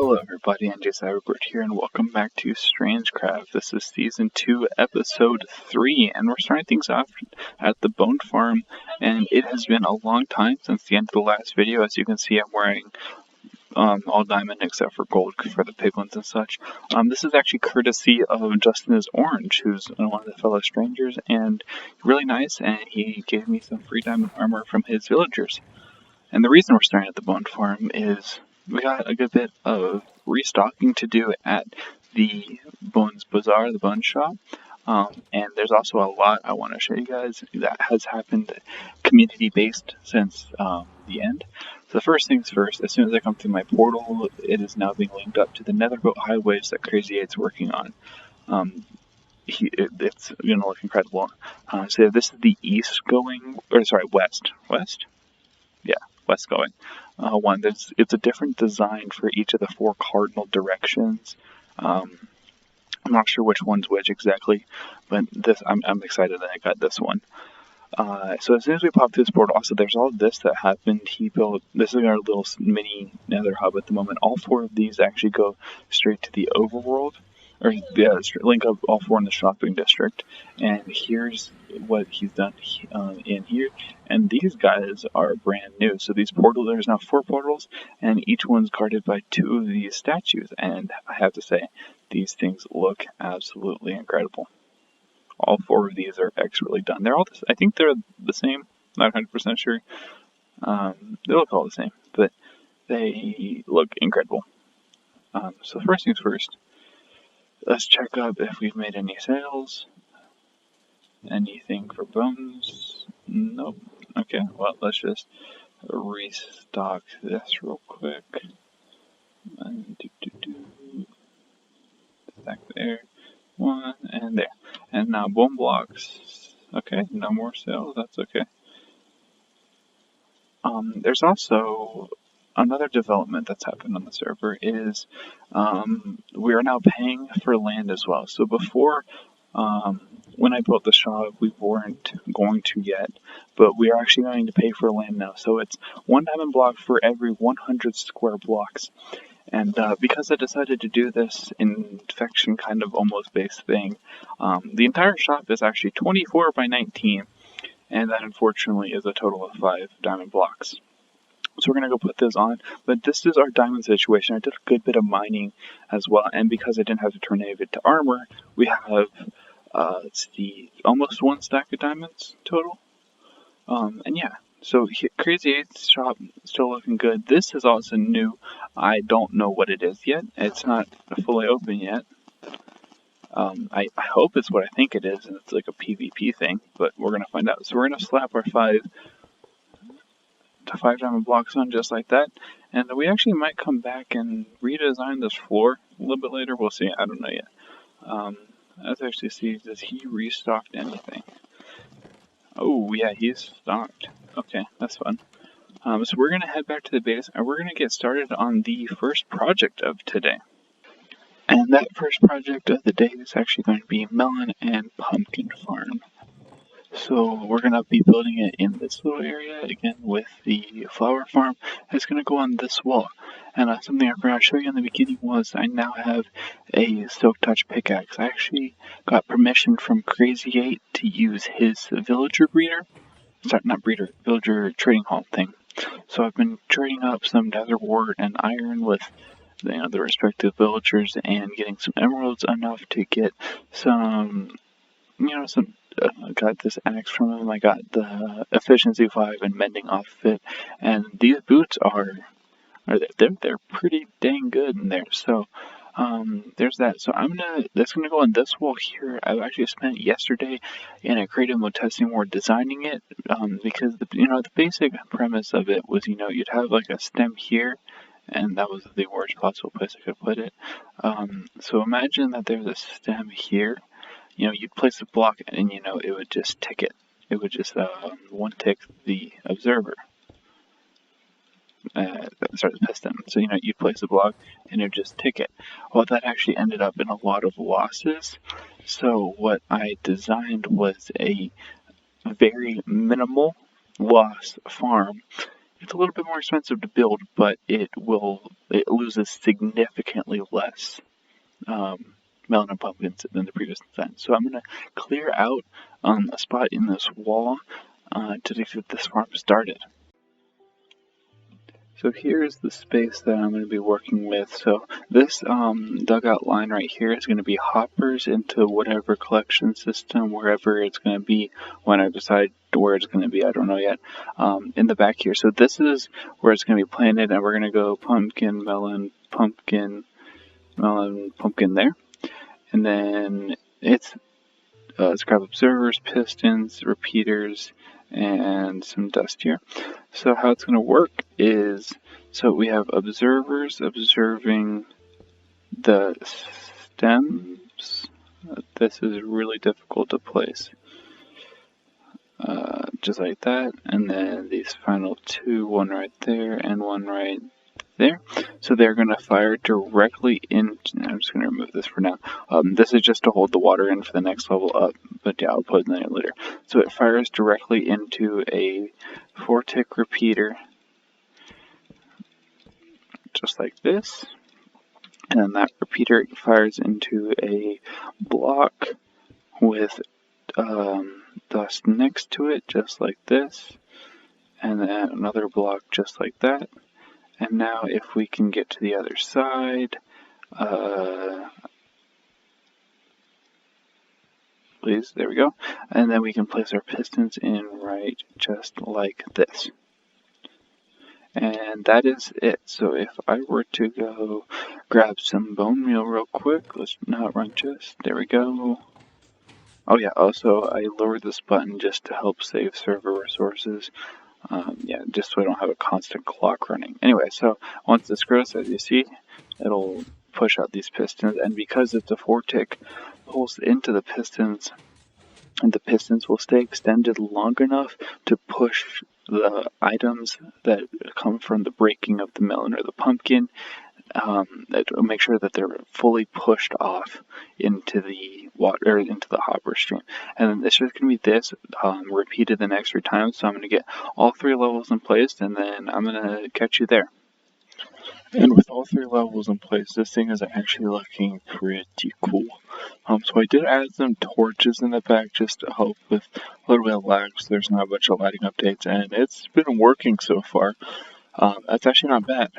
Hello everybody, NJ Cyberbird here, and welcome back to Strangecraft. This is Season 2, Episode 3, and we're starting things off at the Bone Farm, and it has been a long time since the end of the last video. As you can see, I'm wearing all diamond except for gold for the piglins and such. This is actually courtesy of Justin is Orange, who's one of the fellow strangers, and really nice, and he gave me some free diamond armor from his villagers. And the reason we're starting at the Bone Farm is we got a good bit of restocking to do at the Bones Bazaar, the Bone Shop. And there's also a lot I want to show you guys that has happened community-based since the end. So first things first, as soon as I come through my portal, it is now being linked up to the Netherboat highways that Crazy 8's working on. It's going to look incredible. So this is the west. West? Yeah, west going. One, it's a different design for each of the four cardinal directions. I'm not sure which one's which exactly, but I'm excited that I got this one. So as soon as we pop through this portal, also there's all this that happened. He built, this is our little mini nether hub at the moment. All four of these actually go straight to the overworld. Link up all four in the shopping district. And here's what he's done in here. And these guys are brand new. So these portals, there's now 4 portals, and each one's guarded by 2 of these statues. And I have to say, these things look absolutely incredible. All 4 of these are expertly done. They're all, I think they're the same. Not 100% sure. They look all the same, but they look incredible. So first things first. Let's check up if we've made any sales. Anything for bones? Nope. Okay, well, let's just restock this real quick. And back there. 1 and there. And now bone blocks. Okay, no more sales. That's okay. There's also another development that's happened on the server is we are now paying for land as well. So before, when I built the shop, we weren't going to yet, but we are actually going to pay for land now. So it's 1 diamond block for every 100 square blocks. And because I decided to do this infection kind of almost based thing, the entire shop is actually 24 by 19, and that unfortunately is a total of 5 diamond blocks. So we're going to go put this on, but this is our diamond situation. I did a good bit of mining as well, and because I didn't have to turn any of it to armor, we have, let's see, almost 1 stack of diamonds total. And yeah, so Crazy 8's shop still looking good. This is also new. I don't know what it is yet. It's not fully open yet. I hope it's what I think it is, and it's like a PvP thing, but we're going to find out. So we're going to slap our 5 diamond blocks on just like that, and we actually might come back and redesign this floor a little bit later. We'll see. I don't know yet. Let's actually see, does he restocked anything? Oh yeah, he's stocked. Okay, that's fun. So we're gonna head back to the base and we're gonna get started on the first project of today. And that first project of the day is actually going to be melon and pumpkin farm. So we're going to be building it in this little area, again with the flower farm. It's going to go on this wall. And something I forgot to show you in the beginning was I now have a Silk Touch pickaxe. I actually got permission from Crazy 8 to use his villager breeder. Sorry, not breeder, villager trading hall thing. So I've been trading up some nether wart and iron with the respective villagers and getting some emeralds enough to get some, I got this axe from him. I got the efficiency 5 and mending off of it, and these boots they're pretty dang good in there. So there's that. So that's gonna go on this wall here. I've actually spent yesterday in a creative mode testing more designing it, because the basic premise of it was you'd have like a stem here, and that was the worst possible place I could put it. So imagine that there's a stem here. You'd place a block and, it would just tick it. It would just, one tick the observer. The piston. So, you'd place a block and it would just tick it. Well, that actually ended up in a lot of losses. So what I designed was a very minimal loss farm It's a little bit more expensive to build, but it loses significantly less melon and pumpkins than the previous design. So I'm going to clear out a spot in this wall to get this farm started. So here's the space that I'm going to be working with. So this dugout line right here is going to be hoppers into whatever collection system, wherever it's going to be when I decide where it's going to be. I don't know yet. In the back here. So this is where it's going to be planted, and we're going to go pumpkin, melon, pumpkin, melon, pumpkin there. And then let's grab observers, pistons, repeaters, and some dust here. So how it's going to work is, so we have observers observing the stems. This is really difficult to place. Just like that. And then these final two, one right there and one right there. So they're going to fire directly in. I'm just going to remove this for now. This is just to hold the water in for the next level up, but yeah, I'll put it in there later. So it fires directly into a 4-tick repeater, just like this. And then that repeater fires into a block with dust next to it, just like this. And then another block just like that. And now if we can get to the other side, please, there we go. And then we can place our pistons in right just like this. And that is it. So if I were to go grab some bone meal real quick, let's not run just, there we go. Oh yeah, also I lowered this button just to help save server resources. Yeah, just so I don't have a constant clock running. Anyway, so once this grows, as you see, it'll push out these pistons, and because it's a 4-tick, pulls into the pistons, and the pistons will stay extended long enough to push the items that come from the breaking of the melon or the pumpkin, make sure that they're fully pushed off into the water, into the hopper stream. And then it's just going to be this repeated the next 3 times. So I'm going to get all 3 levels in place, and then I'm going to catch you there. And with all 3 levels in place, this thing is actually looking pretty cool. So I did add some torches in the back just to help with a little bit of lag, so there's not a bunch of lighting updates, and it's been working so far. That's actually not bad.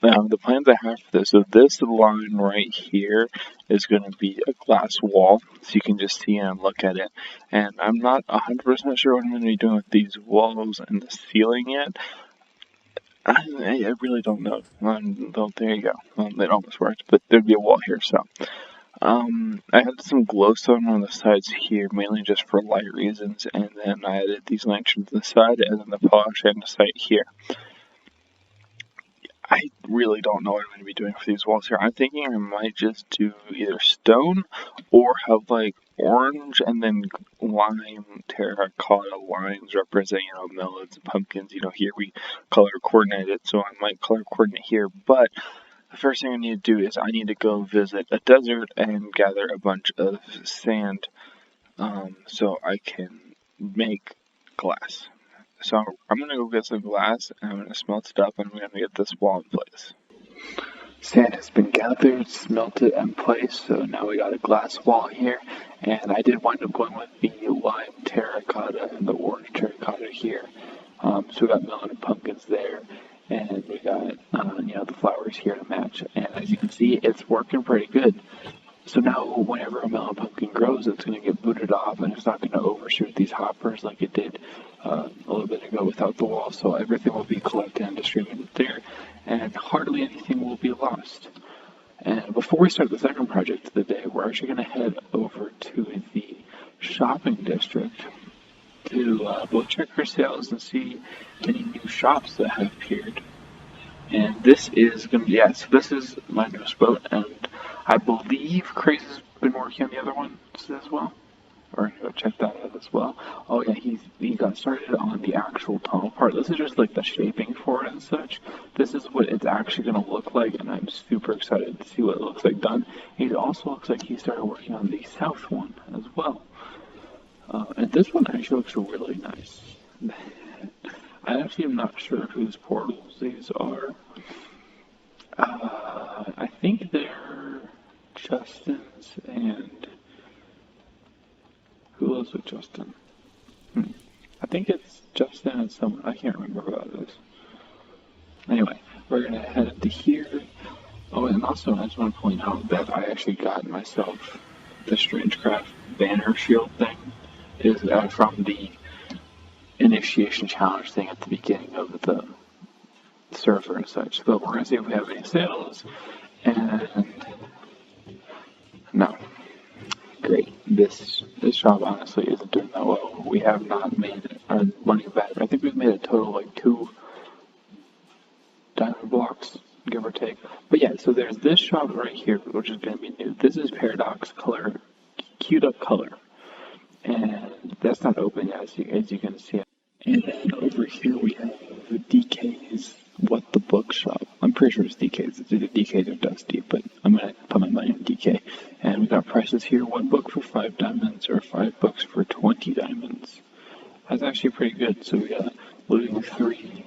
The plans I have for this, so this line right here is going to be a glass wall, so you can just see and look at it. And I'm not 100% sure what I'm going to be doing with these walls and the ceiling yet. I really don't know. There you go. It almost worked, but there'd be a wall here, so. I had some glowstone on the sides here, mainly just for light reasons, and then I added these lanterns on the side, and then the polish andesite here. I really don't know what I'm going to be doing for these walls here. I'm thinking I might just do either stone or have like orange and then lime terracotta lines representing, melons and pumpkins. Here we color coordinated, so I might color coordinate here. But the first thing I need to do is I need to go visit a desert and gather a bunch of sand so I can make glass. So I'm going to go get some glass, and I'm going to smelt it up, and I'm going to get this wall in place. Sand has been gathered, smelted, and placed, so now we got a glass wall here. And I did wind up going with the lime terracotta and the orange terracotta here. So we got melon and pumpkins there, and we got, the flowers here to match. And as you can see, it's working pretty good. So now whenever a melon pumpkin grows, it's going to get booted off, and it's not going to overshoot these hoppers like it did a little bit ago without the wall. So everything will be collected and distributed there, and hardly anything will be lost. And before we start the second project of the day, we're actually going to head over to the shopping district to both check our sales and see any new shops that have appeared. And this is going to be, so this is my newest boat, and I believe Crazy has been working on the other ones as well. We're going to go check that out as well. Oh yeah, he got started on the actual tunnel part. This is just like the shaping for it and such. This is what it's actually going to look like, and I'm super excited to see what it looks like done. It also looks like he started working on the south one as well. And this one actually looks really nice. I actually am not sure whose portals these are. I think they're Justin's, and who lives with Justin? I think it's Justin and someone. I can't remember who that is. Anyway, we're gonna head up to here. Oh, and also I just want to point out that I actually got myself the Strangecraft banner shield thing. Is from the initiation challenge thing at the beginning of the server and such. But we're gonna see if we have any sales. And no, great. This shop honestly isn't doing that well. We have not made our money back. I think we've made a total of like 2 diamond blocks, give or take. But yeah, so there's this shop right here, which is going to be new. This is Paradox Color, queued up color, and that's not open yet, as you can see. And then over here we have DK's What the Book shop. I'm pretty sure it's DK's. It's either DK's or Dusty, but I'm going to put my money on DK. And we got prices here: 1 book for 5 diamonds, or 5 books for 20 diamonds. That's actually pretty good. So we got Looting 3.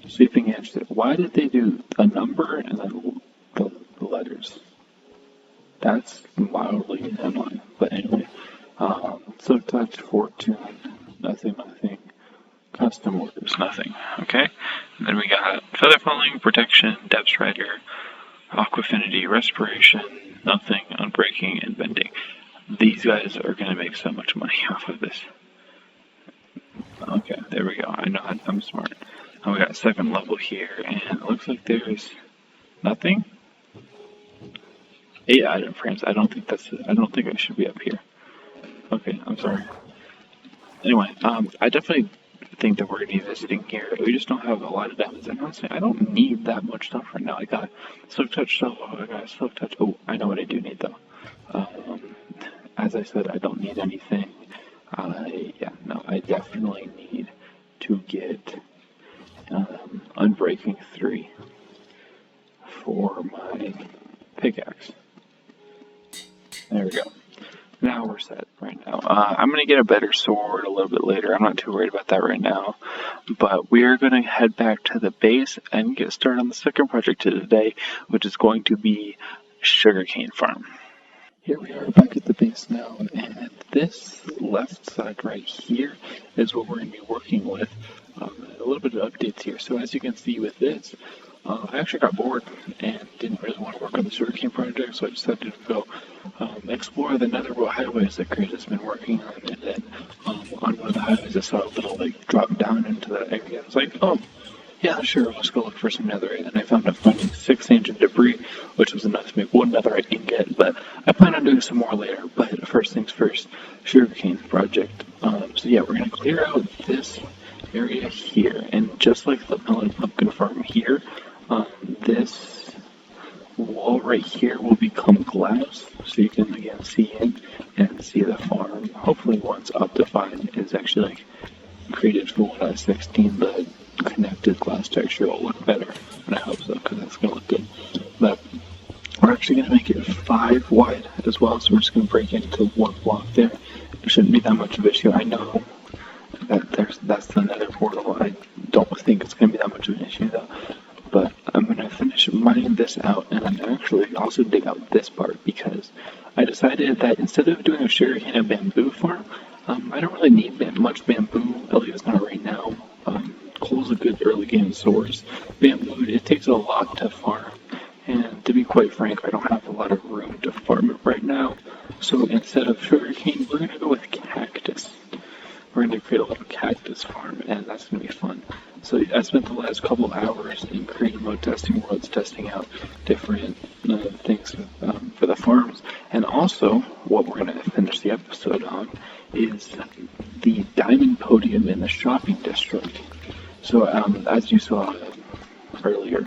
Sweeping edge. Why did they do a number and then the letters? That's mildly annoying. But anyway, Silk Touch, Fortune, nothing. Custom orders, nothing. Okay. And then we got Feather Falling, Protection, Depth Strider, Aquafinity, Respiration, nothing, Unbreaking, and Bending. These guys are going to make so much money off of this. Okay, there we go. I know I'm smart. And we got 2nd level here, and it looks like there's nothing. 8 item frames. I don't think I should be up here. Okay, I'm sorry. Anyway, I definitely think that we're gonna be visiting here. We just don't have a lot of diamonds, and honestly, I don't need that much stuff right now. I got Silk Touch Solo. I got Silk Touch. Oh, I know what I do need though. As I said, I don't need anything. I definitely need to get Unbreaking 3 for my pickaxe. There we go. Now we're set right now. I'm going to get a better sword a little bit later. I'm not too worried about that right now. But we are going to head back to the base and get started on the second project today, which is going to be Sugarcane Farm. Here we are back at the base now, and this left side right here is what we're going to be working with. A little bit of updates here. So as you can see with this, I actually got bored and didn't really want to work on the Sugarcane project, so I decided to go explore the Netherworld highways that Chris has been working on. And then on one of the highways, I saw a little drop down into that area. I was like, oh, yeah, sure, let's go look for some netherite. And I found up finding 6 ancient debris, which was enough to make 1 netherite ingot, but I plan on doing some more later. But first things first, Sugarcane project. So yeah, we're going to clear out this area here, and just like the melon pumpkin farm here, this wall right here will become glass, so you can again see in and see the farm. Hopefully once Optifine is actually created for 1.16, the connected glass texture will look better, and I hope so, because that's going to look good. But we're actually going to make it 5 wide as well, so we're just going to break into 1 block there. It shouldn't be that much of an issue. I know that that's the nether portal. I don't think it's going to be that much of an issue though. But I'm going to finish mining this out, and then actually also dig out this part, because I decided that instead of doing a sugarcane and bamboo farm, I don't really need much bamboo, at least not right now. Coal's a good early game source. Bamboo, it takes a lot to farm, and to be quite frank, I don't have a lot of room to farm it right now. So instead of sugarcane, we're going to go with cactus. We're going to create a little cactus farm, and that's going to be fun. So I spent the last couple hours in creative mode testing worlds, testing out different things for the farms. And also, what we're going to finish the episode on is the diamond podium in the shopping district. So as you saw earlier,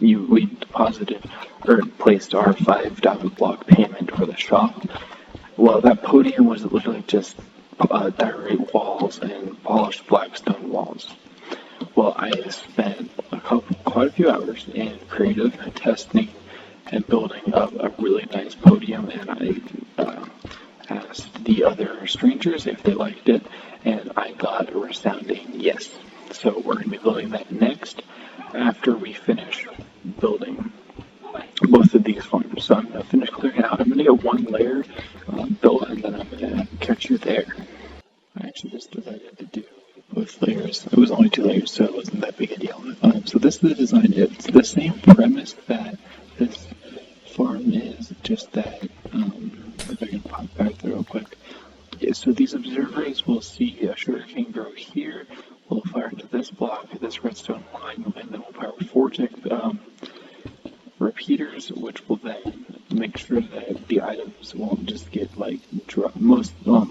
we deposited or placed our 5 diamond block payment for the shop. Well, that podium was literally just diorite walls and polished blackstone walls. Well, I spent quite a few hours in creative testing and building up a really nice podium, and I asked the other strangers if they liked it, and I got a resounding yes. So we're going to be building that next after we finish building both of these farms. So I'm going to finish clearing out. I'm going to get one layer built, and then I'm going to catch you there. I actually just decided to do both layers. It was only 2 layers, so it wasn't that big a deal. So this is the design. It's the same premise that this farm is, just that, if I can pop back there real quick. Yeah, so these observers will see a sugarcane grow here. We'll fire into this block, this redstone line, and then we'll power vortex repeaters, which will then make sure that the items won't just get like dropped.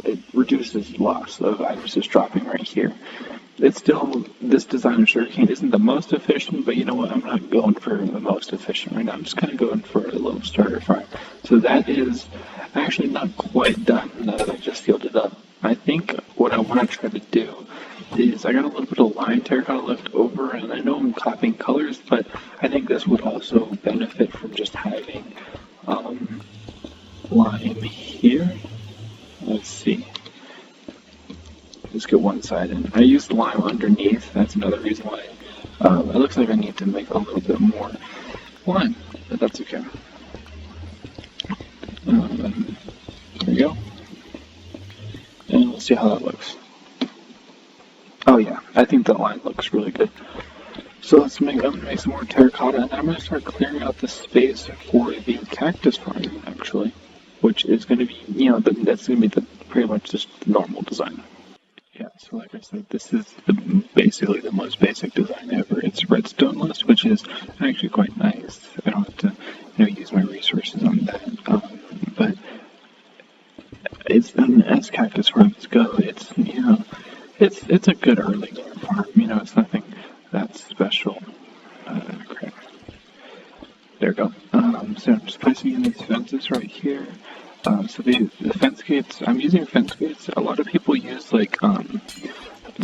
It reduces loss of items just dropping right here. It's still, this design of sugarcane isn't the most efficient, but you know what? I'm not going for the most efficient right now. I'm just kind of going for a little starter farm. So that is actually not quite done now that I just sealed it up. I think what I want to try to do is, I got a little bit of lime terracotta left over, and I know I'm copying colors, but I think this would also benefit from just having lime here. Let's see. Just get one side in. I used lime underneath. That's another reason why it looks like I need to make a little bit more lime, but that's okay. There we go. And we'll see how that looks. Oh yeah, I think the line looks really good. So I'm gonna make some more terracotta, and I'm gonna start clearing out the space for the cactus farm, actually, which is gonna be, that's gonna be pretty much just the normal design. Yeah, so like I said, this is basically the most basic design ever. It's redstoneless, which is actually quite nice. I don't have to, use my resources on that. But as cactus farms go, it's it's a good early game farm. It's nothing that special. Crap. There we go. So I'm just placing in these fences right here. So the fence gates, I'm using fence gates. A lot of people use like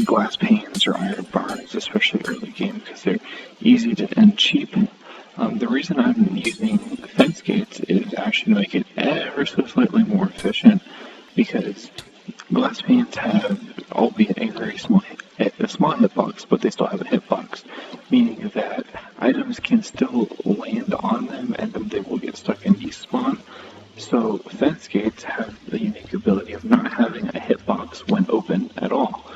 glass panes or iron bars, especially early game, because they're easy and cheap. The reason I'm using fence gates is actually to make it ever so slightly more efficient, because glass panes have, albeit a very small hitbox, but they still have a hitbox, meaning that items can still land on them and then they will get stuck in despawn. So fence gates have the unique ability of not having a hitbox when open at all.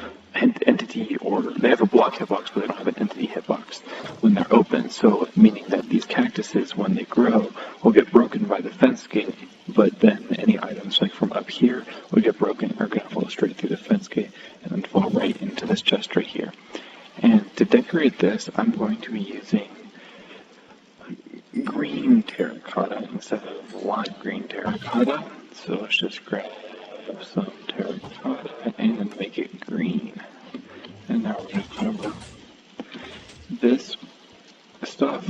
Or they have a block hitbox, but they don't have an entity hitbox when they're open. So meaning that these cactuses, when they grow, will get broken by the fence gate, but then any items like from up here will get broken, are going to fall straight through the fence gate and then fall right into this chest right here. And to decorate this, I'm going to be using green terracotta instead of lime green terracotta. So let's just grab some terracotta and make it green. And now we're going to cover this stuff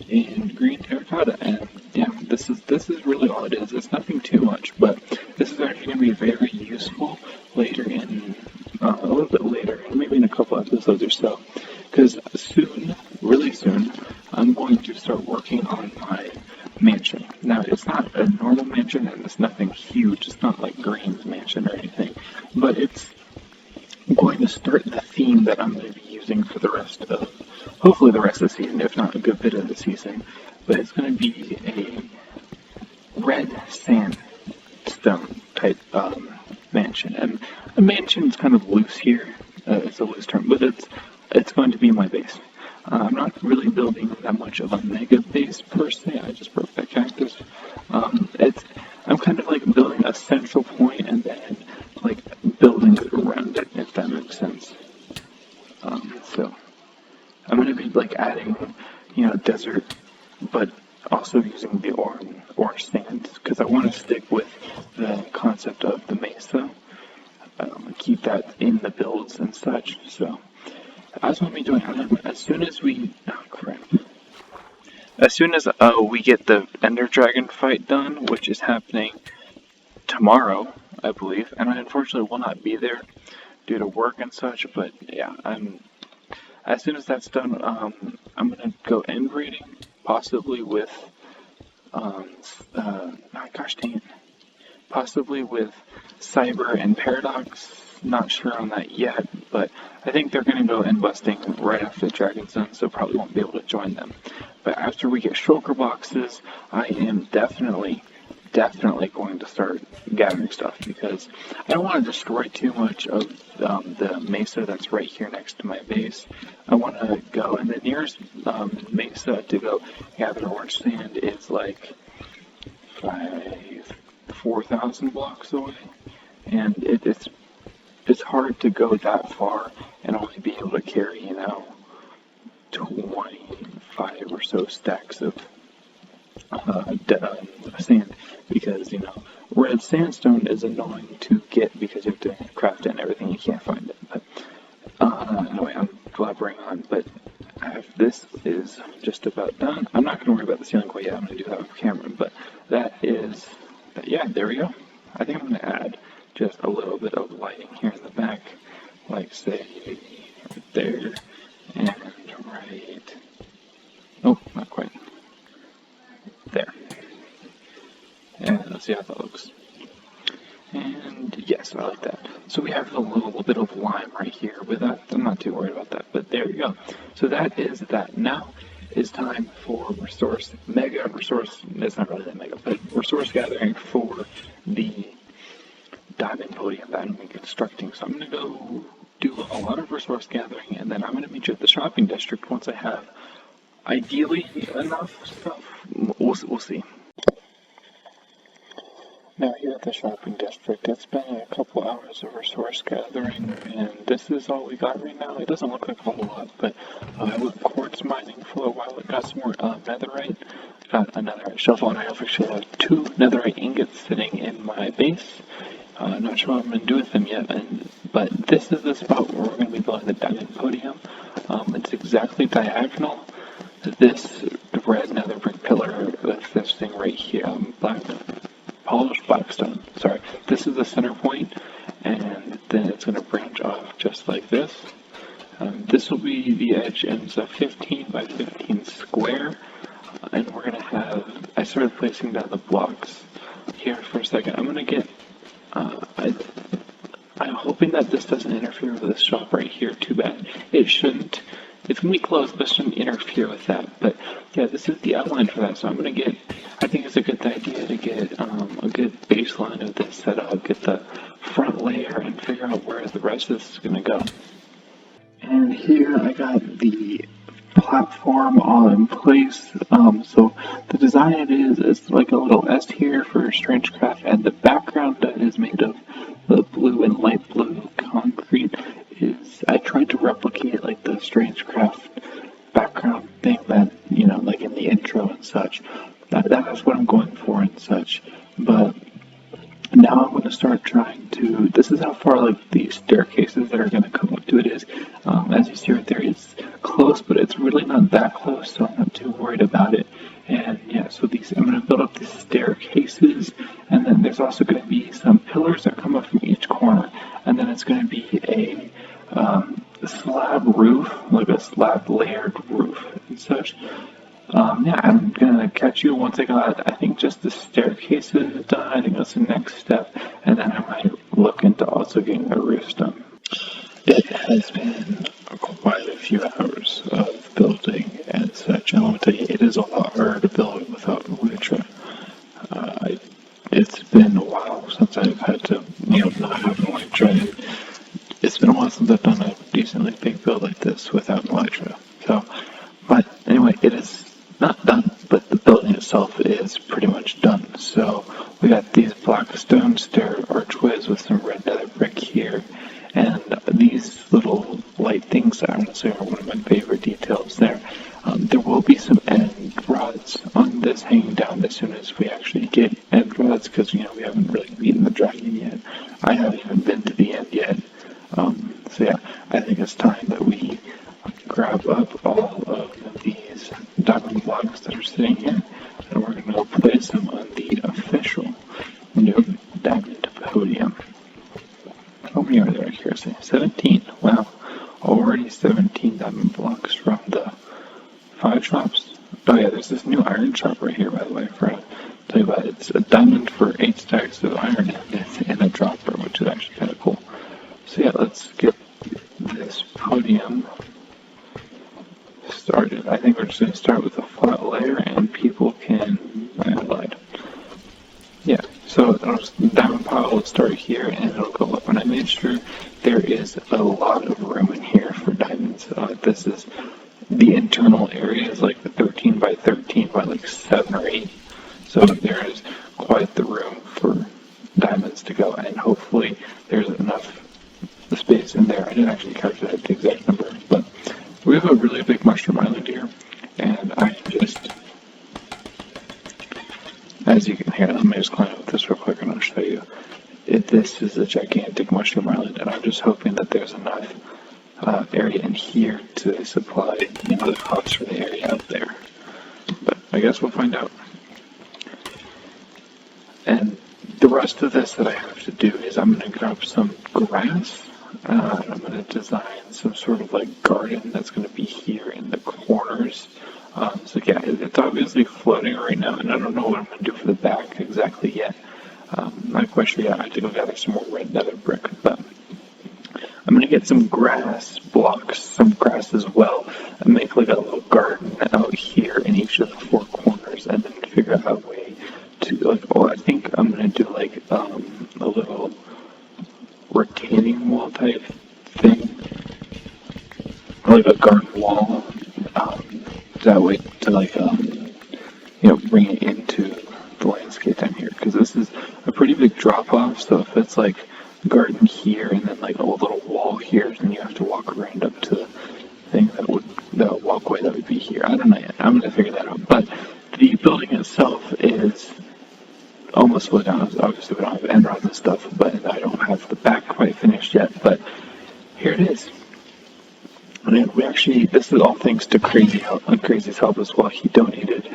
in green terracotta. And yeah, this is really all it is. It's nothing too much, but this is actually going to be very useful later in, a little bit later, maybe in a couple episodes or so. Because really soon, I'm going to start working on my mansion. Now, it's not a normal mansion, and it's nothing huge. It's not like Green's mansion or anything. But it's going to start the theme that I'm going to be using for hopefully the rest of the season, if not a good bit of the season. But it's going to be a red sandstone type mansion. And a mansion's kind of loose here. It's a loose term, but it's going to be my base. I'm not really building that much of a mega base per se. I just broke that cactus. I'm kind of like building a central point and then like building around it, if that makes sense. So I'm going to be like adding, desert, but also using the orange sand, because I want to stick with the concept of the mesa. Keep that in the builds and such. So that's what I'm doing. As soon as we get the Ender Dragon fight done, which is happening tomorrow, I believe, and I unfortunately will not be there due to work and such. But yeah, as soon as that's done, I'm gonna go end raiding, possibly with possibly with Cyber and Paradox. Not sure on that yet, but I think they're going to go end busting right after the Dragon Zone, so probably won't be able to join them. But after we get shulker boxes, I am definitely going to start gathering stuff, because I don't want to destroy too much of the mesa that's right here next to my base. I want to go, and the nearest mesa to go gather orange sand is like 4,000 blocks away, and it's hard to go that far and only be able to carry, 25 or so stacks of sand, because, red sandstone is annoying to get because you have to craft it and everything, you can't find it. But anyway, I'm blabbering on, but this is just about done. I'm not going to worry about the ceiling quite yet, I'm going to do that off camera, but yeah, there we go. I think I'm going to add just a little bit of lighting here in the back, like say right there, and right, oh, not quite, there, and let's see how that looks. And yes, I like that. So we have a little bit of lime right here with that. I'm not too worried about that, but there you go. So that is that. Now is time for mega resource, it's not really that mega, but resource gathering for the diamond podium that I'm going to be constructing. So I'm going to go do a lot of resource gathering, and then I'm going to meet you at the shopping district once I have ideally enough stuff. We'll see. Now here at the shopping district, it's been a couple hours of resource gathering, and this is all we got right now. It doesn't look like a whole lot, but I went quartz mining for a while. It got some more netherite. Got a netherite shovel, and I actually have 2 netherite ingots sitting in my base. Not sure what I'm going to do with them yet, but this is the spot where we're going to be building the diamond podium. It's exactly diagonal to this red nether brick pillar with this thing right here, polished blackstone. Sorry, this is the center point, and then it's going to branch off just like this. This will be the edge, and it's a 15 by 15 square, and we're going to have, I started placing down the blocks here for a second. I'm going to get, I'm hoping that this doesn't interfere with this shop right here too bad. It shouldn't. It's going to be closed, but it shouldn't interfere with that. But yeah, this is the outline for that, so I'm going to get, I think it's a good idea to get a good baseline of this set up, get the front layer, and figure out where the rest of this is going to go. And here I got the platform all in place. So the design is like a little S here for Strangecraft, and the background is made of the blue and light blue concrete. I tried to replicate like the Strangecraft background thing that, like in the intro and such. That is what I'm going for and such. But now I'm going to start trying to, this is how far like the staircases that are going to come up to it is. As you see right there, it's close, but it's really not that close, so I'm not too worried about it. And yeah, so I'm going to build up these staircases, and then there's also going to be some pillars that come up from each corner, and then it's going to be a slab roof, like a slab layered roof and such. Yeah, I'm gonna catch you once I got, I think just the staircases done. I think that's the next step, and then I might look into also getting the roof done. It has been quite a few hours of building and such, and let me tell you, it is a lot harder to build without elytra. It's been a while since I've had to, not have elytra. It's been a while since I've done a decently big build like this without elytra. So, but anyway, it is not done, but the building itself is pretty much done. So we got these blackstone stair archways with some red nether brick here, and these little light things that I want to say are one of my favorite details there. There will be some end rods on this hanging down as soon as we actually get end rods, because we haven't really beaten the dragon yet. I haven't even been to the end yet. So yeah, I think it's time that we grab up all of these diamond blocks that are sitting here, and we're going to place them on the official new diamond podium. How many are there accuracy? 17. Wow, already 17 diamond blocks from the 5 shops. Oh yeah, there's this new iron shop right here, by the way. For tell you about, it's a diamond for 8 stacks of iron and a dropper, which is actually kind of cool. So yeah, let's get this podium started. I think we're just going to start with a flat layer, and people can, I lied. Yeah, so the diamond pile will start here and it'll go up. And I made sure there is a lot of room in here for diamonds. This is the internal area is like the 13 by 13 by like 7 or 8. So there is quite the room for diamonds to go, and hopefully there's enough space in there. I didn't actually calculate the exact number, but we have a really big mushroom island here, and I just, as you can hear, let me just climb up this real quick and I'll show you. This is a gigantic mushroom island, and I'm just hoping that there's enough area in here to supply, the costs for the area out there. But I guess we'll find out. And the rest of this that I have to do is I'm going to grab some grass. I'm going to design some sort of like garden that's going to be here in the corners. So yeah, it's obviously floating right now, and I don't know what I'm going to do for the back exactly yet. I'm not quite sure yet. I have to go gather some more red nether brick, but I'm going to get some grass blocks, some grass as well, and make like a little garden out here in each of the 4 corners, and then figure out a way to like, I think I'm going to do like a little retaining wall type thing, like a garden wall, that way to like, bring it into the landscape down here, because this is a pretty big drop off. So if it's like garden here and then like a little wall here, then you have to walk around up to the thing the walkway that would be here. I don't know yet. I'm gonna figure that out. But the building itself is almost fully done. Obviously we don't have end rods and stuff, but I don't have the back quite finished yet. But here it is. And we actually, this is all thanks to Crazy's help as well. He donated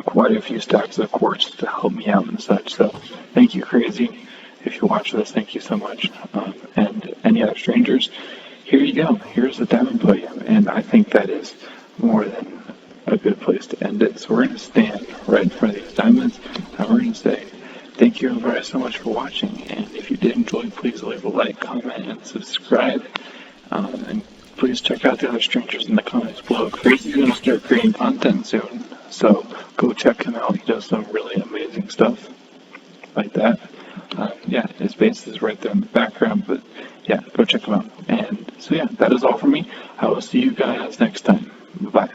quite a few stacks of quartz to help me out and such. So thank you, Crazy. If you watch this, thank you so much. And any other strangers, here you go. Here's the diamond podium, and I think that is more than a good place to end it. So we're going to stand right in front of these diamonds, and we're going to say thank you everybody so much for watching. And if you did enjoy, please leave a like, comment, and subscribe. And please check out the other strangers in the comments below. Crazy's going to start creating content soon, so go check him out. He does some really amazing stuff like that. Yeah, his base is right there in the background, but yeah, go check him out. And so yeah, that is all for me. I will see you guys next time. Bye.